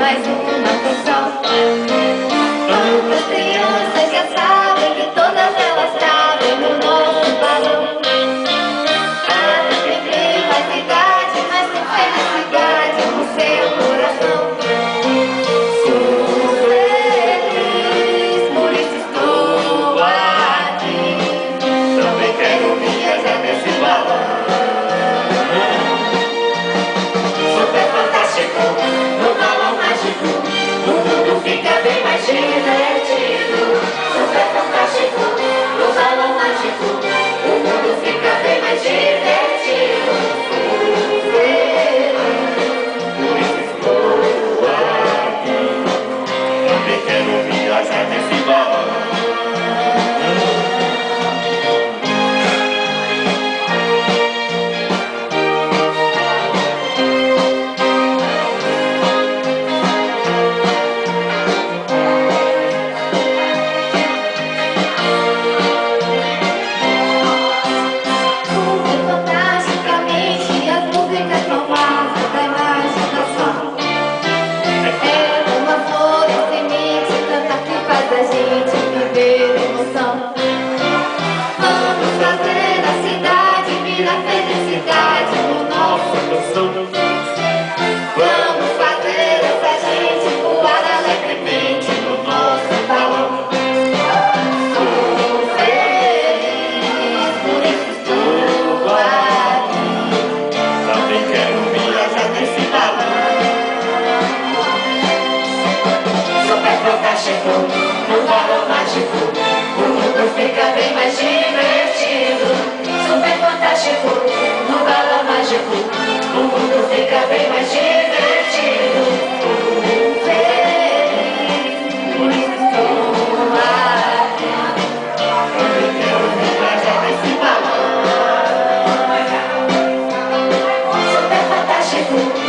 mais uma canção. Quantas crianças já sabem que todas elas cabem no nosso balão? Cada quem tem mais idade, mas tem felicidade no seu coração. Sou feliz, por isso estou aqui. Também quero viajar nesse balão. Super fantástico, no balão mágico, o mundo fica bem mais divertido. Super fantástico, no balão mágico, o mundo fica bem mais divertido. Por isso estou aqui. Também quero viajar nesse balão. Fantasticamente, as músicas não passam da imaginação. É uma flor e semente, tanta que faz a gente viver emoção. Vamos fazer a cidade virar felicidade no nosso coração. Vamos fazer essa gente voar alegremente no nosso balão. Sou feliz, por isso estou aqui. Também quero viajar nesse balão. Super fantástico, no balão mágico, o mundo fica bem mais divertido. Super fantástico, no balão mágico, o mundo fica bem mais divertido. Feliz, por isso estou aqui. Também quero viajar nesse balão. Super fantástico.